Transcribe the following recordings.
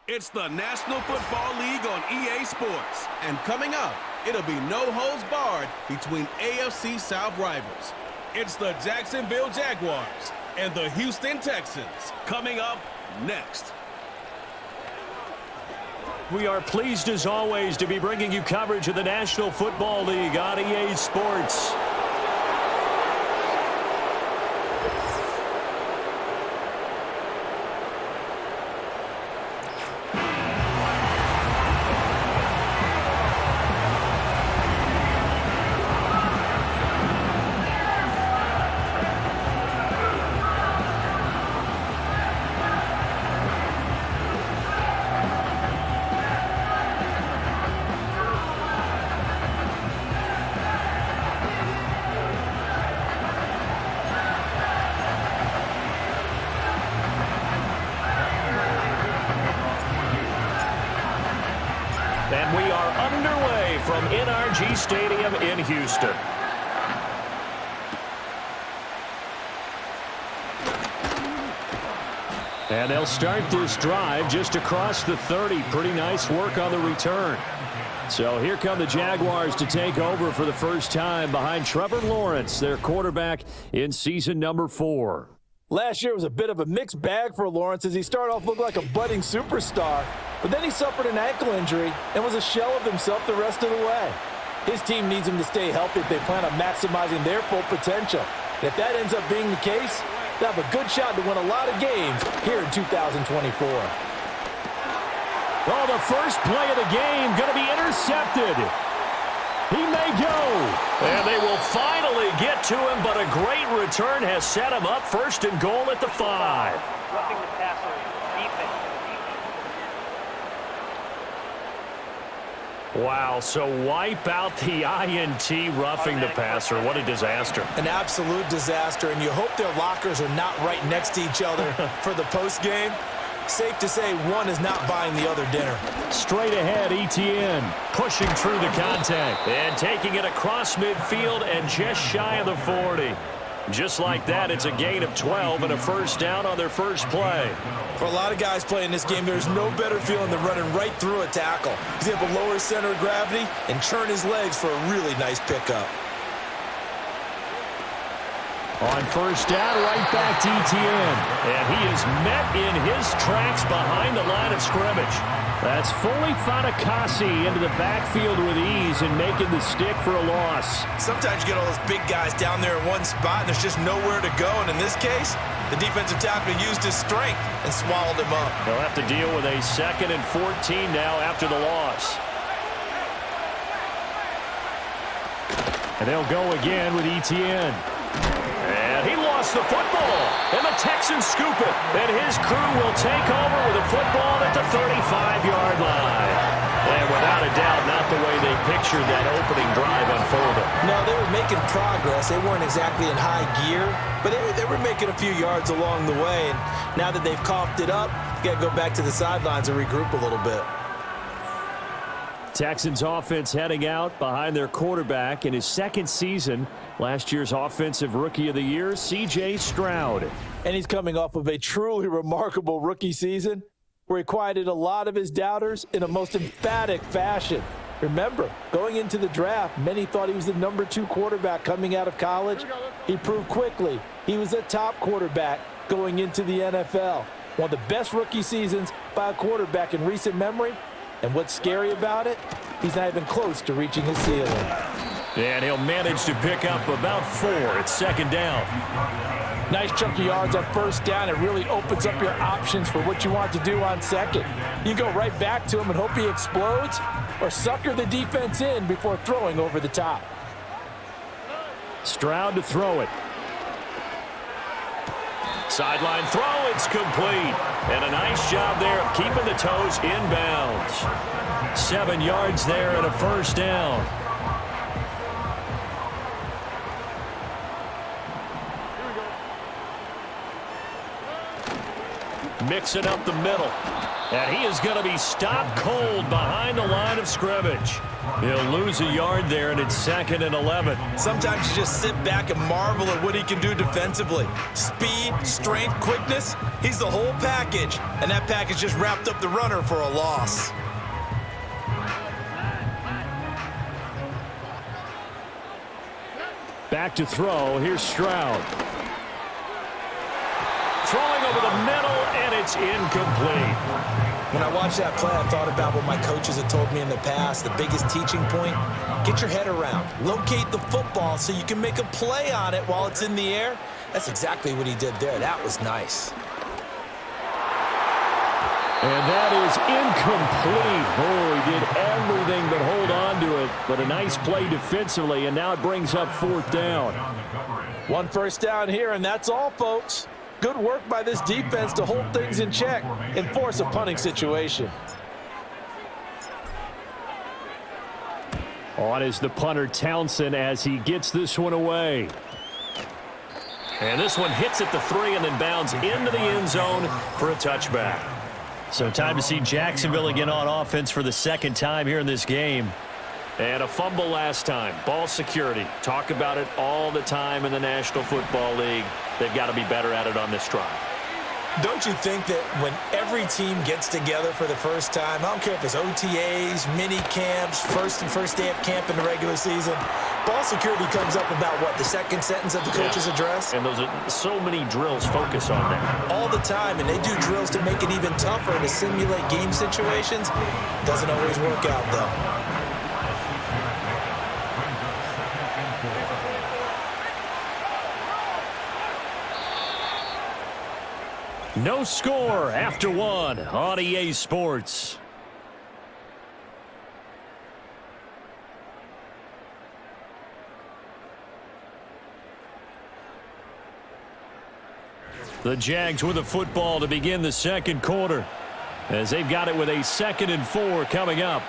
It's the National Football League on EA Sports. And coming up, it'll be no holds barred between AFC South rivals. It's the Jacksonville Jaguars and the Houston Texans. Coming up next. We are pleased as always to be bringing you coverage of the National Football League on EA Sports. And we are underway from NRG Stadium in Houston. And they'll start this drive just across the 30. Pretty nice work on the return. So here come the Jaguars to take over for the first time behind Trevor Lawrence, their quarterback in season number 4. Last year was a bit of a mixed bag for Lawrence as he started off looking like a budding superstar, but then he suffered an ankle injury and was a shell of himself the rest of the way. His team needs him to stay healthy if they plan on maximizing their full potential. And if that ends up being the case, they'll have a good shot to win a lot of games here in 2024. Oh, the first play of the game going to be intercepted. He may go. And they will finally get to him, but a great return has set him up first and goal at the 5. Roughing the passer, defense. Wow, so wipe out the INT roughing the passer. What a disaster. An absolute disaster, and you hope their lockers are not right next to each other for the postgame. Safe to say one is not buying the other dinner. Straight ahead, ETN pushing through the contact and taking it across midfield and just shy of the 40. Just like that, it's a gain of 12 and a first down on their first play. For a lot of guys playing this game, there's no better feeling than running right through a tackle. He's able to lower his center of gravity and churn his legs for a really nice pickup. On first down, right back to ETN. And he is met in his tracks behind the line of scrimmage. That's fully Fatukasi into the backfield with ease and making the stick for a loss. Sometimes you get all those big guys down there in one spot and there's just nowhere to go. And in this case, the defensive tackle used his strength and swallowed him up. They'll have to deal with a 2nd and 14 now after the loss. And they'll go again with ETN. And he lost the football, and the Texans scoop it. And his crew will take over with the football at the 35-yard line. And without a doubt, not the way they pictured that opening drive unfolded. No, they were making progress. They weren't exactly in high gear, but they were making a few yards along the way. And now that they've coughed it up, you got to go back to the sidelines and regroup a little bit. Texans offense heading out behind their quarterback in his 2nd season. Last year's Offensive Rookie of the Year, C.J. Stroud. And he's coming off of a truly remarkable rookie season where he quieted a lot of his doubters in a most emphatic fashion. Remember, going into the draft, many thought he was the number 2 quarterback coming out of college. He proved quickly he was a top quarterback going into the NFL. One of the best rookie seasons by a quarterback in recent memory. And what's scary about it, he's not even close to reaching his ceiling. And he'll manage to pick up about 4 at 2nd down. Nice chunk of yards on first down. It really opens up your options for what you want to do on 2nd. You go right back to him and hope he explodes, or sucker the defense in before throwing over the top. Stroud to throw it. Sideline throw, it's complete. And a nice job there of keeping the toes inbounds. 7 yards there and a first down. mixing up the middle. And he is going to be stopped cold behind the line of scrimmage. He'll lose a yard there, and it's 2nd and 11. Sometimes you just sit back and marvel at what he can do defensively. Speed, strength, quickness, he's the whole package. And that package just wrapped up the runner for a loss. Back to throw. Here's Stroud. Throwing over the middle, and it's incomplete. When I watched that play, I thought about what my coaches had told me in the past. The biggest teaching point, get your head around. Locate the football so you can make a play on it while it's in the air. That's exactly what he did there. That was nice. And that is incomplete. Oh, he did everything but hold on to it. But a nice play defensively, and now it brings up 4th down. 1 first down here, and that's all, folks. Good work by this defense to hold things in check and force a punting situation. On is the punter, Townsend, as he gets this one away. And this one hits at the 3 and then bounds into the end zone for a touchback. So time to see Jacksonville again on offense for the 2nd time here in this game. And a fumble last time. Ball security. Talk about it all the time in the National Football League. They've got to be better at it on this drive. Don't you think that when every team gets together for the first time, I don't care if it's OTAs, mini camps, first day of camp in the regular season, ball security comes up about what, the 2nd sentence of the coach's address? And those are so many drills focus on that. All the time, and they do drills to make it even tougher to simulate game situations. Doesn't always work out, though. No score after 1 on EA Sports. The Jags with the football to begin the 2nd quarter, as they've got it with a 2nd and 4 coming up.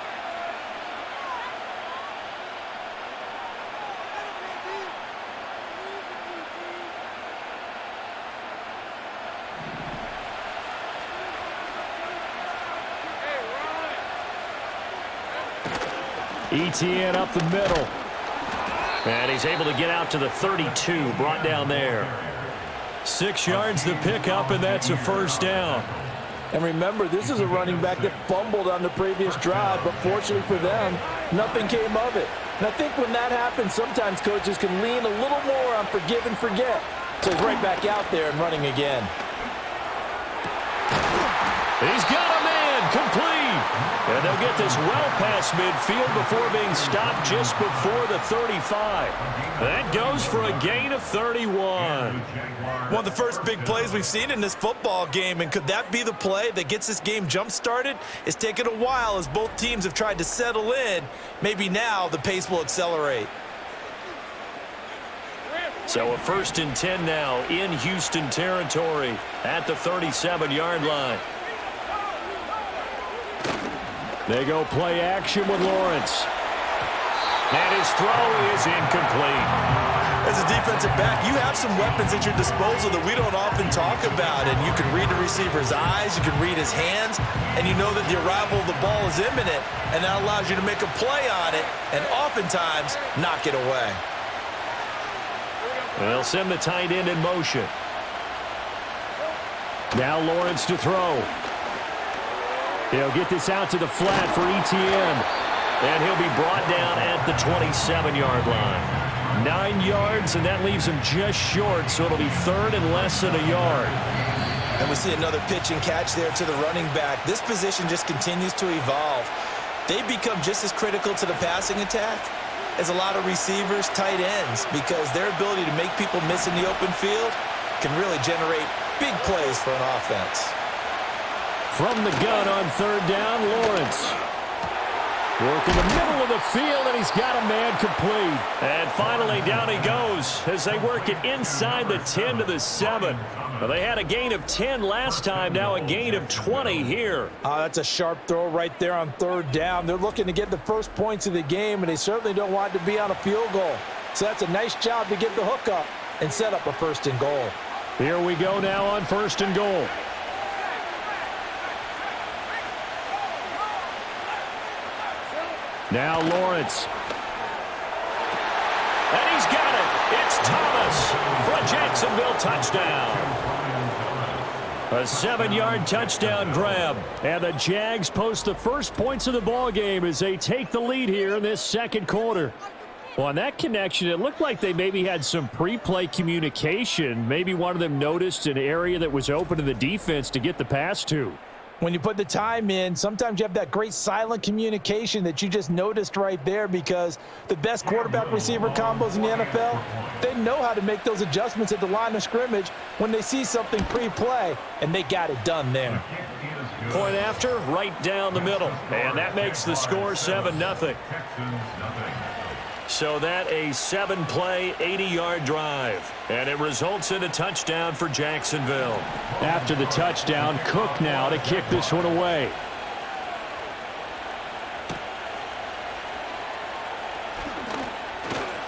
ETN up the middle. And he's able to get out to the 32, brought down there. 6 yards the pickup, and that's a 1st down. And remember, this is a running back that fumbled on the previous drive, but fortunately for them, nothing came of it. And I think when that happens, sometimes coaches can lean a little more on forgive and forget. So he's right back out there and running again. He's got a man, complete. And they'll get this well past midfield before being stopped just before the 35. That goes for a gain of 31. One of the first big plays we've seen in this football game, and could that be the play that gets this game jump-started? It's taken a while as both teams have tried to settle in. Maybe now the pace will accelerate. So a 1st and 10 now in Houston territory at the 37-yard line. They go play action with Lawrence. And his throw is incomplete. As a defensive back, you have some weapons at your disposal that we don't often talk about. And you can read the receiver's eyes, you can read his hands, and you know that the arrival of the ball is imminent, and that allows you to make a play on it and oftentimes knock it away. They'll send the tight end in motion. Now Lawrence to throw. He'll get this out to the flat for ETN. And he'll be brought down at the 27-yard line. 9 yards, and that leaves him just short, so it'll be 3rd and less than a yard. And we see another pitch and catch there to the running back. This position just continues to evolve. They become just as critical to the passing attack as a lot of receivers, tight ends, because their ability to make people miss in the open field can really generate big plays for an offense. From the gun on 3rd down, Lawrence. Work in the middle of the field, and he's got a man complete. And finally, down he goes as they work it inside the 10 to the 7. Well, they had a gain of 10 last time, now a gain of 20 here. That's a sharp throw right there on 3rd down. They're looking to get the first points of the game, and they certainly don't want to be on a field goal. So that's a nice job to get the hook up and set up a 1st and goal. Here we go now on 1st and goal. Now Lawrence. And he's got it. It's Thomas for a Jacksonville touchdown. A 7-yard touchdown grab. And the Jags post the first points of the ball game as they take the lead here in this second quarter. Well, on that connection, it looked like they maybe had some pre-play communication. Maybe one of them noticed an area that was open to the defense to get the pass to. When you put the time in, sometimes you have that great silent communication that you just noticed right there, because the best quarterback-receiver combos in the NFL, they know how to make those adjustments at the line of scrimmage when they see something pre-play, and they got it done there. Point after, right down the middle. And that makes the score 7-0. So that a 7-play, 80-yard drive. And it results in a touchdown for Jacksonville. After the touchdown, Cook now to kick this one away.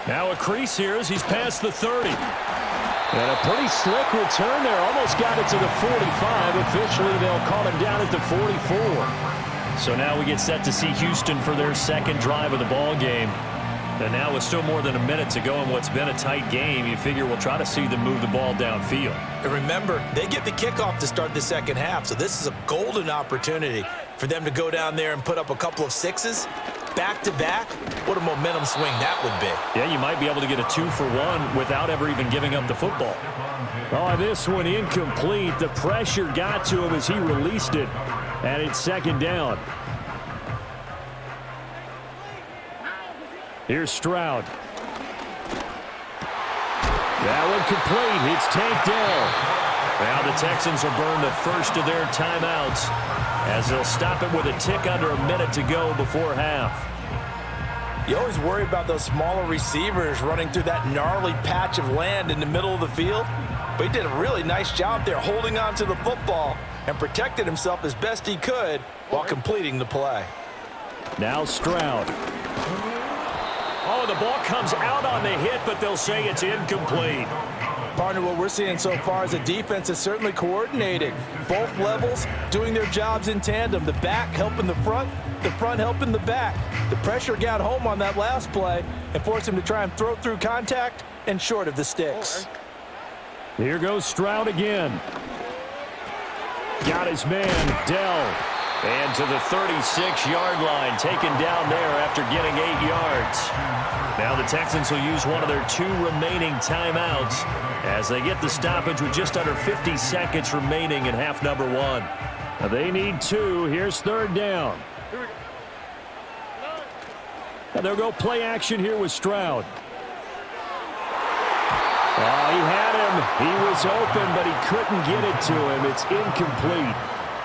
Now a crease here as he's past the 30. And a pretty slick return there. Almost got it to the 45. Officially, they'll call him down at the 44. So now we get set to see Houston for their second drive of the ball game. And now with still more than a minute to go in what's been a tight game, you figure we'll try to see them move the ball downfield. And remember, they get the kickoff to start the second half, so this is a golden opportunity for them to go down there and put up a couple of sixes back-to-back. What a momentum swing that would be. Yeah, you might be able to get a 2-for-1 without ever even giving up the football. Oh, this one incomplete. The pressure got to him as he released it, and it's second down. Here's Stroud. That one complete. It's tanked down. Now the Texans will burn the first of their timeouts as they'll stop it with a tick under a minute to go before half. You always worry about those smaller receivers running through that gnarly patch of land in the middle of the field. But he did a really nice job there holding on to the football and protected himself as best he could while completing the play. Now Stroud. Oh, the ball comes out on the hit, but they'll say it's incomplete. Partner, what we're seeing so far is the defense is certainly coordinated. Both levels doing their jobs in tandem. The back helping the front helping the back. The pressure got home on that last play and forced him to try and throw through contact and short of the sticks. Here goes Stroud again. Got his man, Dell. And to the 36-yard line, taken down there after getting 8 yards. Now the Texans will use one of their 2 remaining timeouts as they get the stoppage with just under 50 seconds remaining in half number 1. They need 2. Here's third down. And they'll go play action here with Stroud. Oh, he had him. He was open, but he couldn't get it to him. It's incomplete.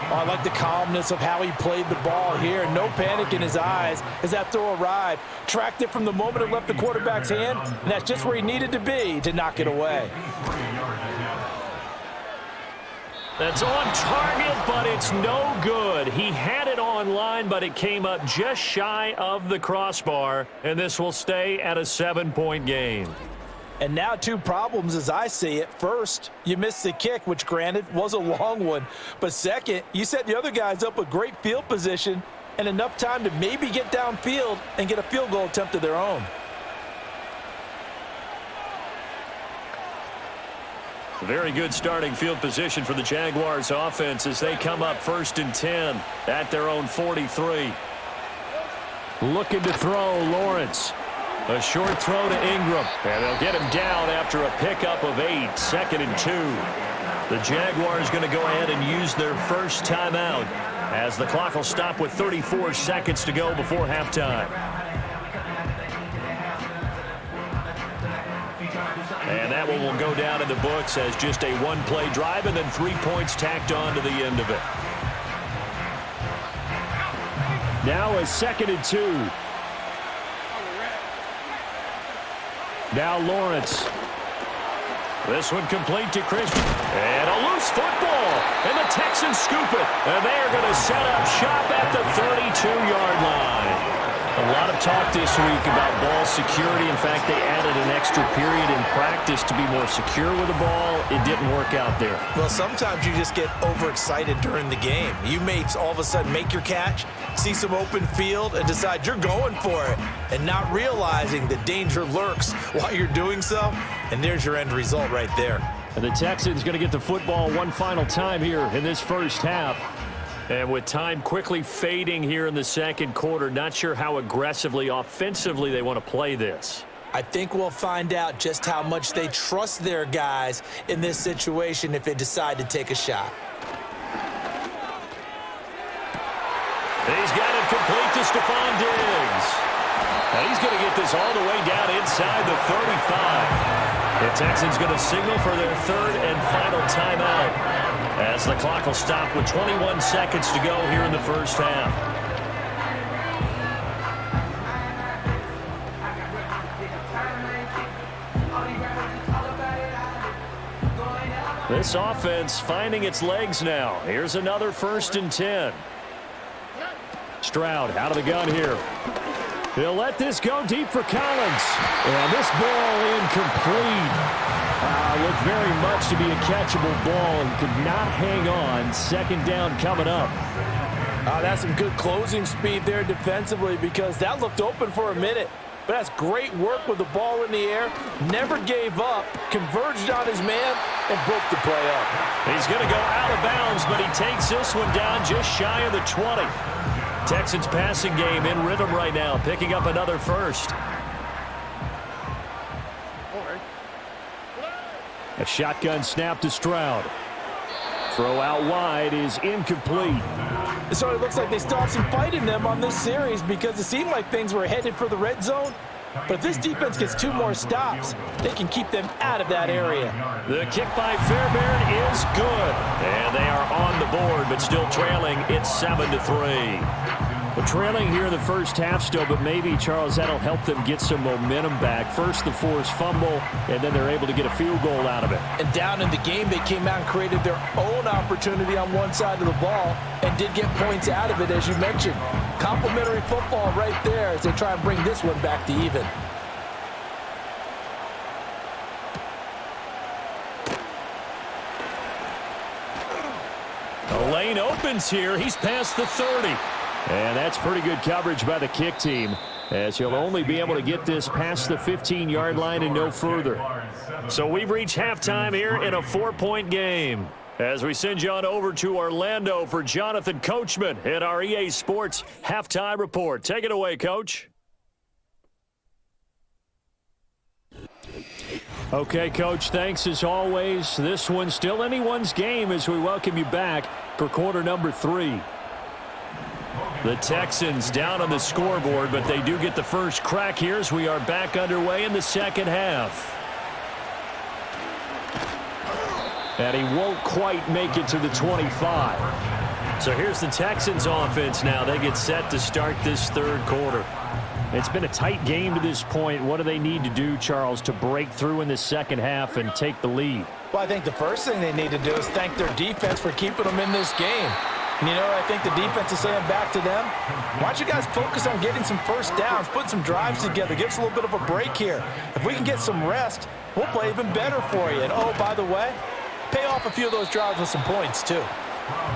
Oh, I like the calmness of how he played the ball here. No panic in his eyes as that throw arrived. Tracked it from the moment it left the quarterback's hand, and that's just where he needed to be to knock it away. That's on target, but it's no good. He had it on line, but it came up just shy of the crossbar, and this will stay at a 7-point game. And now 2 problems as I see it. First, you missed the kick, which granted was a long one. But second, you set the other guys up with great field position and enough time to maybe get downfield and get a field goal attempt of their own. Very good starting field position for the Jaguars offense as they come up 1st and 10 at their own 43. Looking to throw, Lawrence. A short throw to Ingram, and they'll get him down after a pickup of 8, 2nd and 2. The Jaguars going to go ahead and use their first timeout as the clock will stop with 34 seconds to go before halftime. And that one will go down in the books as just a 1-play drive and then 3 points tacked on to the end of it. Now a 2nd and 2. Now Lawrence. This one complete to Christian. And a loose football. And the Texans scoop it. And they are going to set up shop at the 32-yard line. A lot of talk this week about ball security. In fact, they added an extra period in practice to be more secure with the ball. It didn't work out there. Well, sometimes you just get overexcited during the game. You may all of a sudden make your catch, see some open field, and decide you're going for it, and not realizing the danger lurks while you're doing so, and there's your end result right there. And the Texans going to get the football one final time here in this first half. And with time quickly fading here in the second quarter, not sure how aggressively, offensively they want to play this. I think we'll find out just how much they trust their guys in this situation if they decide to take a shot. He's got it complete to Stephon Diggs. And he's going to get this all the way down inside the 35. The Texans going to signal for their third and final timeout, as the clock will stop with 21 seconds to go here in the first half. This offense finding its legs now. Here's another 1st and 10. Stroud out of the gun here. He'll let this go deep for Collins. And this ball incomplete. Looked very much to be a catchable ball and could not hang on. 2nd down coming up. That's some good closing speed there defensively, because that looked open for a minute. But that's great work with the ball in the air. Never gave up, converged on his man, and broke the play up. He's going to go out of bounds, but he takes this one down just shy of the 20. Texans passing game in rhythm right now, picking up another first. A shotgun snap to Stroud. Throw out wide is incomplete. So it looks like they still have some fight in them on this series, because it seemed like things were headed for the red zone. But if this defense gets 2 more stops, they can keep them out of that area. The kick by Fairbairn is good. And they are on the board, but still trailing. It's 7-3. We're trailing here in the first half still, but maybe, Charles, that'll help them get some momentum back. First, the forced fumble, and then they're able to get a field goal out of it. And down in the game, they came out and created their own opportunity on one side of the ball and did get points out of it, as you mentioned. Complimentary football right there as they try and bring this one back to even. The lane opens here. He's past the 30. And that's pretty good coverage by the kick team, as he'll only be able to get this past the 15-yard line and no further. So we've reached halftime here in a 4-point game, as we send you on over to Orlando for Jonathan Coachman in our EA Sports Halftime Report. Take it away, Coach. Okay, Coach, thanks as always. This one's still anyone's game as we welcome you back for quarter number 3. The Texans down on the scoreboard, but they do get the first crack here as we are back underway in the second half. And he won't quite make it to the 25. So here's the Texans offense now. They get set to start this third quarter. It's been a tight game to this point. What do they need to do, Charles, to break through in the second half and take the lead? Well, I think the first thing they need to do is thank their defense for keeping them in this game. And, you know, I think the defense is saying back to them, why don't you guys focus on getting some first downs, put some drives together, give us a little bit of a break here. If we can get some rest, we'll play even better for you. And, oh, by the way, pay off a few of those drives with some points, too.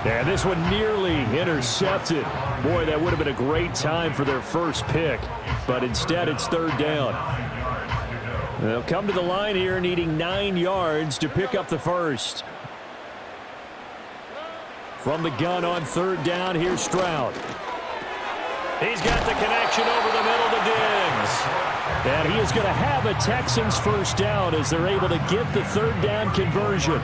Yeah, this one nearly intercepted. Boy, that would have been a great time for their first pick. But instead, it's third down. They'll come to the line here needing 9 yards to pick up the first. From the gun on third down, here's Stroud. He's got the connection over the middle to Diggs. And he is going to have a Texans first down as they're able to get the third down conversion.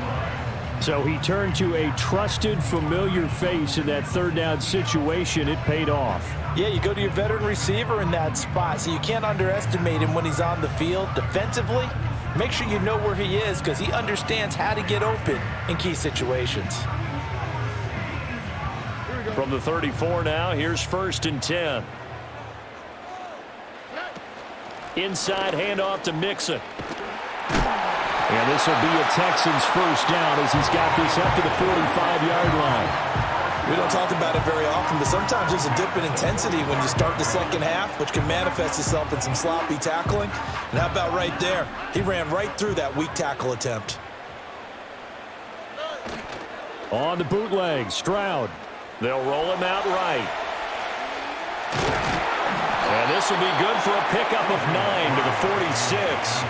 So he turned to a trusted, familiar face in that third down situation. It paid off. Yeah, you go to your veteran receiver in that spot, so you can't underestimate him when he's on the field defensively. Make sure you know where he is, because he understands how to get open in key situations. From the 34 now, here's first and 10. Inside handoff to Mixon. And this will be a Texans first down as he's got this up to the 45-yard line. We don't talk about it very often, but sometimes there's a dip in intensity when you start the second half, which can manifest itself in some sloppy tackling. And how about right there? He ran right through that weak tackle attempt. On the bootleg, Stroud. They'll roll him out right. And this will be good for a pickup of 9 to the 46.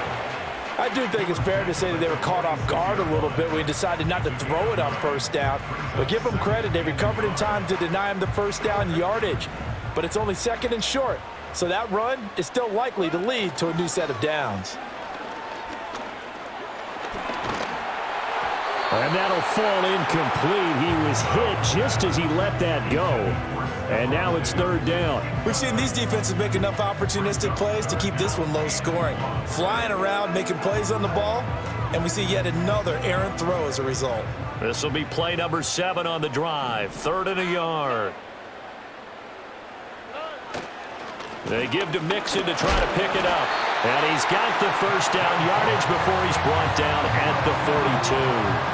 I do think it's fair to say that they were caught off guard a little bit when he decided not to throw it on first down. But give them credit, they recovered in time to deny him the first down yardage. But it's only second and short, so that run is still likely to lead to a new set of downs. And that'll fall incomplete. He was hit just as he let that go. And now it's third down. We've seen these defenses make enough opportunistic plays to keep this one low scoring. Flying around, making plays on the ball, and we see yet another errant throw as a result. This will be play number 7 on the drive. 3rd and a yard. They give to Mixon to try to pick it up. And he's got the first down yardage before he's brought down at the 42.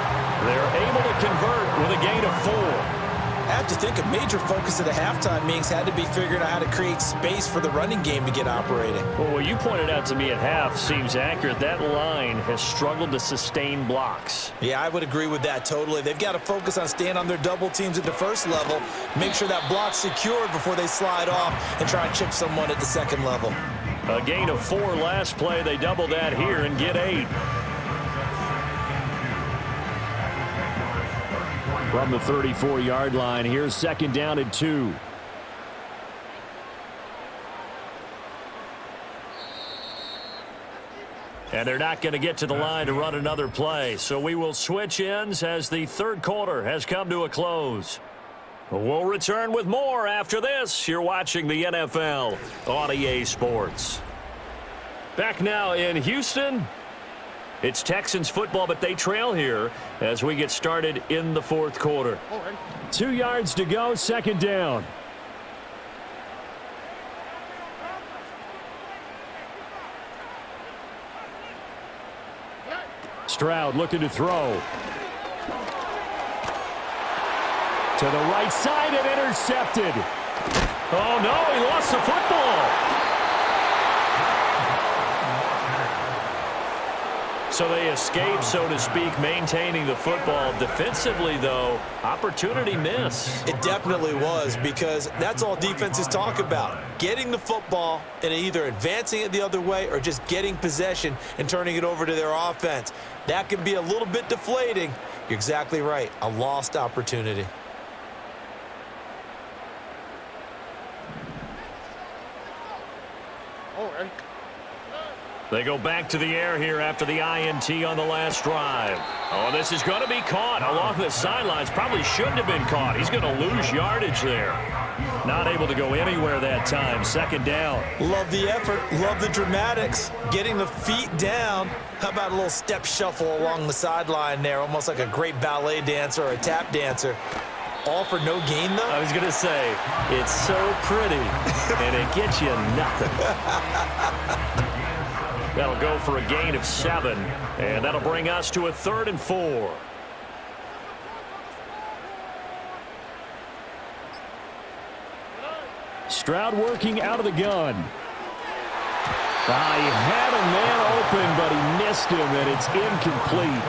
They're able to convert with a gain of 4. I have to think a major focus of the halftime meetings had to be figuring out how to create space for the running game to get operating. Well, what you pointed out to me at half seems accurate. That line has struggled to sustain blocks. Yeah, I would agree with that totally. They've got to focus on staying on their double teams at the first level, make sure that block's secured before they slide off and try and chip someone at the second level. A gain of 4 last play. They double that here and get 8. From the 34-yard line, here's second down and 2. And they're not going to get to the line to run another play. So we will switch ends as the third quarter has come to a close. We'll return with more after this. You're watching the NFL on EA Sports. Back now in Houston. It's Texans football, but they trail here as we get started in the fourth quarter. 2 yards to go, second down. Stroud looking to throw. To the right side and intercepted. Oh, no, he lost the football. So they escape, so to speak, maintaining the football. Defensively, though, opportunity miss. It definitely was, because that's all defenses talk about. Getting the football and either advancing it the other way or just getting possession and turning it over to their offense. That can be a little bit deflating. You're exactly right. A lost opportunity. They go back to the air here after the INT on the last drive. Oh, this is going to be caught along the sidelines. Probably shouldn't have been caught. He's going to lose yardage there. Not able to go anywhere that time. Second down. Love the effort. Love the dramatics. Getting the feet down. How about a little step shuffle along the sideline there? Almost like a great ballet dancer or a tap dancer. All for no gain, though? I was going to say, it's so pretty, and it gets you nothing. That'll go for a gain of 7, and that'll bring us to a 3rd and 4. Stroud working out of the gun. He had a man open, but he missed him, and it's incomplete.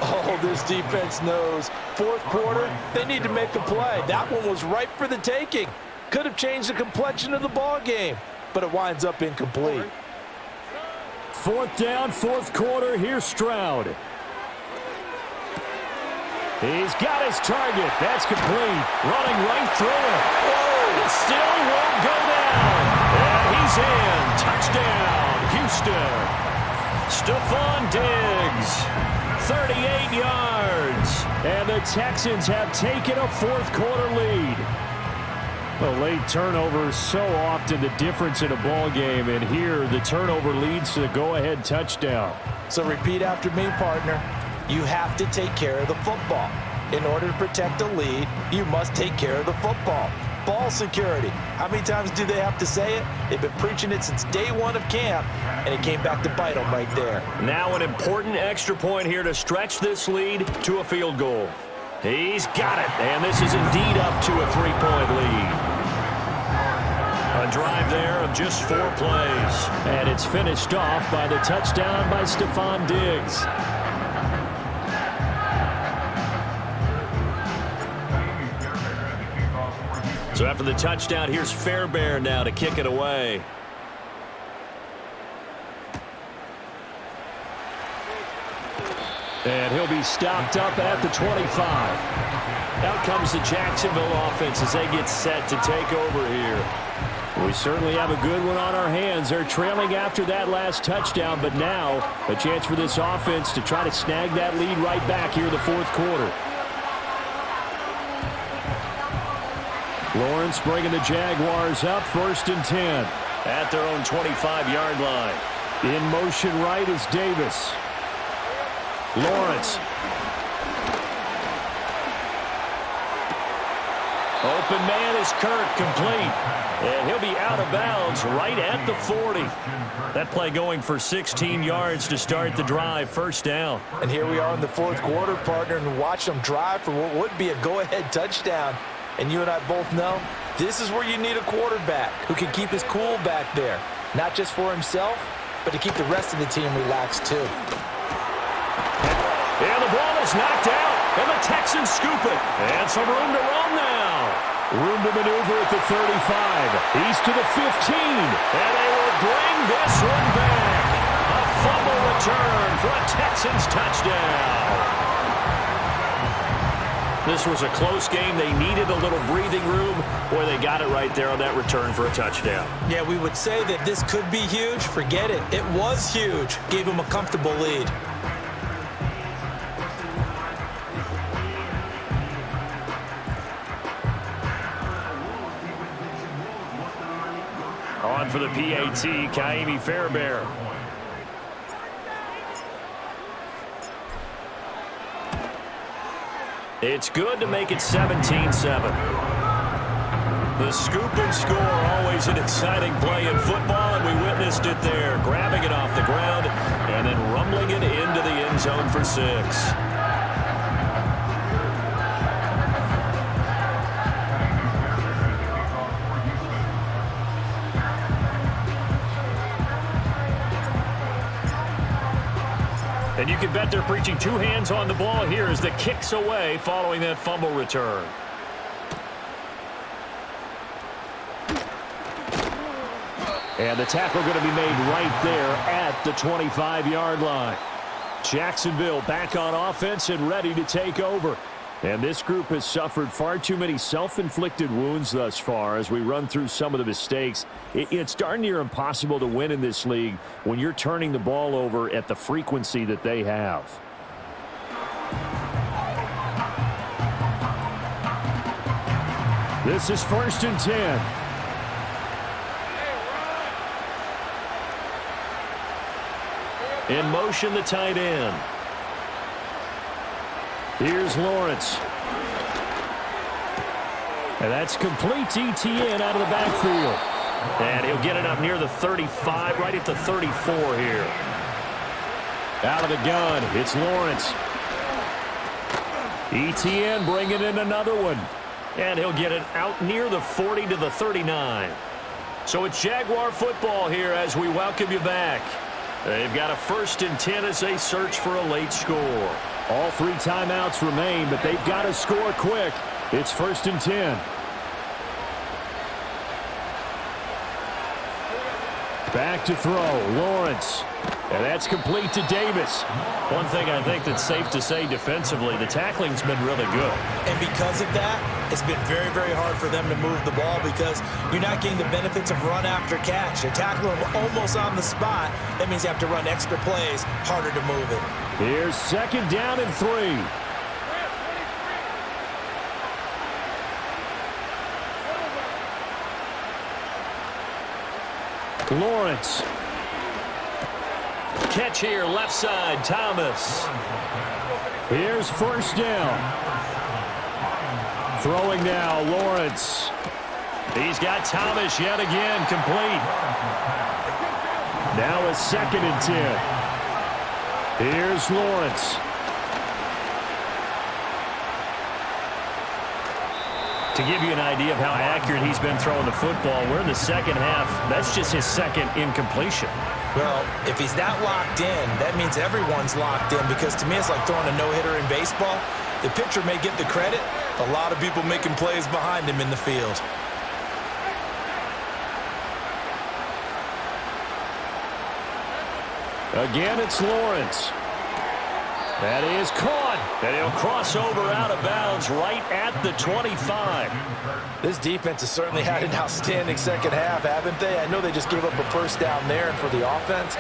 Oh, this defense knows. Fourth quarter, they need to make a play. That one was ripe for the taking. Could have changed the complexion of the ball game, but it winds up incomplete. 4th down, fourth quarter. Here's Stroud. He's got his target. That's complete. Running right through it. Whoa! It still won't go down. And he's in. Touchdown, Houston. Stephon Diggs. 38 yards. And the Texans have taken a fourth quarter lead. A late turnover is so often the difference in a ball game, and here the turnover leads to the go-ahead touchdown. So repeat after me, partner. You have to take care of the football. In order to protect a lead, you must take care of the football. Ball security. How many times do they have to say it? They've been preaching it since day one of camp, and it came back to bite them right there. Now an important extra point here to stretch this lead to a field goal. He's got it, and this is indeed up to a 3-point lead. A drive there of just 4 plays. And it's finished off by the touchdown by Stephon Diggs. So after the touchdown, here's Fairbairn now to kick it away. And he'll be stopped up at the 25. Out comes the Jacksonville offense as they get set to take over here. We certainly have a good one on our hands. They're trailing after that last touchdown, but now a chance for this offense to try to snag that lead right back here in the fourth quarter. Lawrence bringing the Jaguars up, 1st and 10. At their own 25-yard line. In motion right is Davis. Lawrence. Open man is Kirk, complete. And he'll be out of bounds right at the 40. That play going for 16 yards to start the drive, 1st down. And here we are in the fourth quarter, partner, and watch them drive for what would be a go-ahead touchdown. And you and I both know this is where you need a quarterback who can keep his cool back there. Not just for himself, but to keep the rest of the team relaxed too. And the ball is knocked out, and the Texans scoop it. And some room to run now. Room to maneuver at the 35. He's to the 15. And they will bring this one back. A fumble return for a Texans touchdown. This was a close game. They needed a little breathing room. Boy, they got it right there on that return for a touchdown. Yeah, we would say that this could be huge. Forget it. It was huge. Gave him a comfortable lead. On for the PAT, Kaimi Fairbairn. It's good to make it 17-7. The scoop and score, always an exciting play in football, and we witnessed it there. Grabbing it off the ground and then rumbling it into the end zone for 6. And you can bet they're preaching 2 hands on the ball here as the kick's away following that fumble return. And the tackle going to be made right there at the 25-yard line. Jacksonville back on offense and ready to take over. And this group has suffered far too many self-inflicted wounds thus far as we run through some of the mistakes. It's darn near impossible to win in this league when you're turning the ball over at the frequency that they have. This is 1st and 10. In motion, the tight end. Here's Lawrence. And that's complete to ETN out of the backfield. And he'll get it up near the 35, right at the 34 here. Out of the gun, it's Lawrence. ETN bringing in another one. And he'll get it out near the 40 to the 39. So it's Jaguar football here as we welcome you back. They've got a 1st and 10 as they search for a late score. All 3 timeouts remain, but they've got to score quick. It's 1st and 10. Back to throw, Lawrence. And that's complete to Davis. One thing I think that's safe to say defensively, the tackling's been really good. And because of that, it's been very, very hard for them to move the ball because you're not getting the benefits of run after catch. You're tackling them almost on the spot. That means you have to run extra plays, harder to move it. Here's 2nd down and 3. Lawrence. Catch here, left side, Thomas. Here's 1st down. Throwing now, Lawrence. He's got Thomas yet again, complete. Now a 2nd and 10. Here's Lawrence. To give you an idea of how accurate he's been throwing the football, we're in the second half. That's just his second incompletion. Well, if he's that locked in, that means everyone's locked in, because to me it's like throwing a no-hitter in baseball. The pitcher may get the credit, a lot of people making plays behind him in the field. Again, it's Lawrence. That is caught, and he'll cross over out of bounds right at the 25. This defense has certainly had an outstanding second half, haven't they? I know they just gave up a first down there, and for the offense,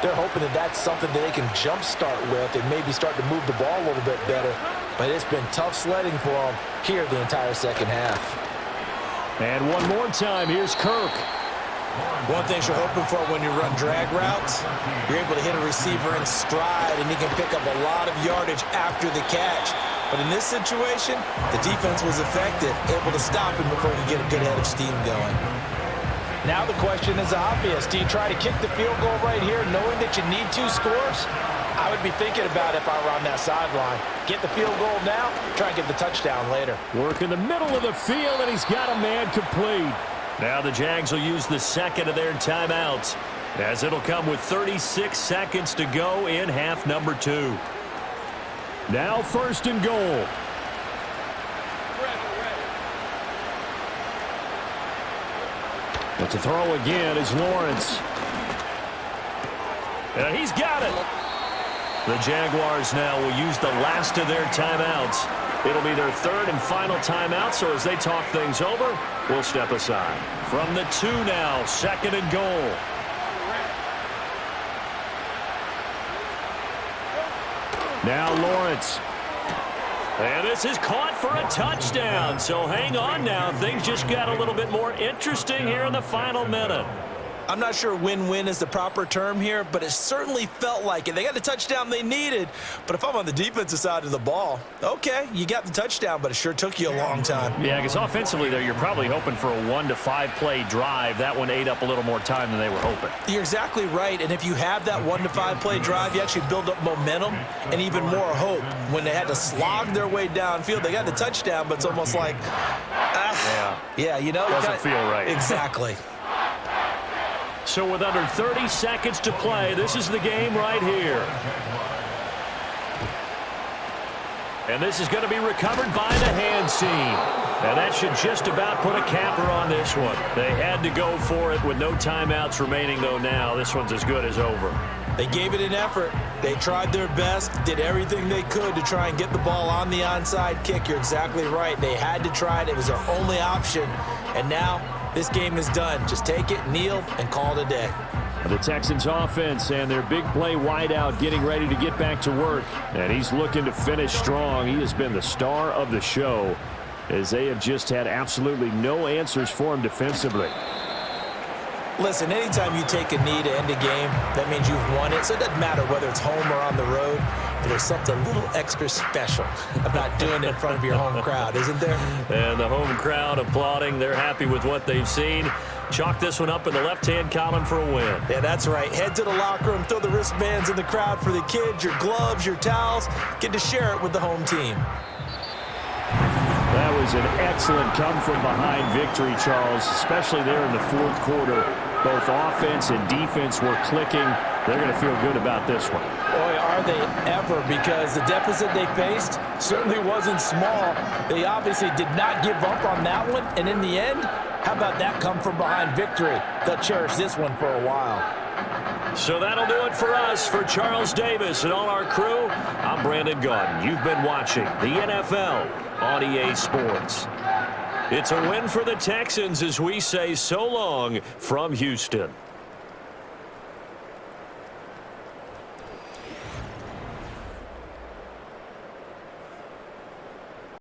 they're hoping that that's something that they can jumpstart with and maybe start to move the ball a little bit better. But it's been tough sledding for them here the entire second half. And one more time, here's Kirk. One thing you're hoping for when you run drag routes, you're able to hit a receiver in stride, and he can pick up a lot of yardage after the catch. But in this situation, the defense was effective, able to stop him before he get a good head of steam going. Now the question is obvious. Do you try to kick the field goal right here knowing that you need 2 scores? I would be thinking about it if I were on that sideline. Get the field goal now, try and get the touchdown later. Work in the middle of the field, and he's got a man complete. Now the Jags will use the second of their timeouts, as it'll come with 36 seconds to go in half number 2. Now first and goal. But to throw again is Lawrence. And he's got it. The Jaguars now will use the last of their timeouts. It'll be their third and final timeout, so as they talk things over, we'll step aside. From the 2 now, second and goal. Now Lawrence. And this is caught for a touchdown. So hang on now. Things just got a little bit more interesting here in the final minute. I'm not sure win-win is the proper term here, but it certainly felt like it. They got the touchdown they needed, but if I'm on the defensive side of the ball, okay, you got the touchdown, but it sure took you a long time. Yeah, because offensively there, you're probably hoping for a 1 to 5 play drive. That one ate up a little more time than they were hoping. You're exactly right, and if you have that 1 to 5 play drive, you actually build up momentum and even more hope. When they had to slog their way downfield, they got the touchdown, but it's almost like, yeah, you know. Doesn't feel right. Exactly. So with under 30 seconds to play, this is the game right here. And this is going to be recovered by the hands team. And that should just about put a capper on this one. They had to go for it with no timeouts remaining, though. Now this one's as good as over. They gave it an effort. They tried their best, did everything they could to try and get the ball on the onside kick. You're exactly right. They had to try it. It was their only option. And now this game is done. Just take it, kneel, and call it a day. The Texans offense and their big play wideout getting ready to get back to work. And he's looking to finish strong. He has been the star of the show, as they have just had absolutely no answers for him defensively. Listen, anytime you take a knee to end a game, that means you've won it. So it doesn't matter whether it's home or on the road, but there's something a little extra special about doing it in front of your home crowd, isn't there? And the home crowd applauding. They're happy with what they've seen. Chalk this one up in the left-hand column for a win. Yeah, that's right. Head to the locker room, throw the wristbands in the crowd for the kids, your gloves, your towels. Get to share it with the home team. That was an excellent come-from-behind victory, Charles, especially there in the fourth quarter. Both offense and defense were clicking. They're going to feel good about this one. Boy, are they ever, because the deficit they faced certainly wasn't small. They obviously did not give up on that one, and in the end, how about that come-from-behind victory? They'll cherish this one for a while. So that'll do it for us. For Charles Davis and all our crew, I'm Brandon Gaudin. You've been watching the NFL on EA Sports. It's a win for the Texans as we say so long from Houston.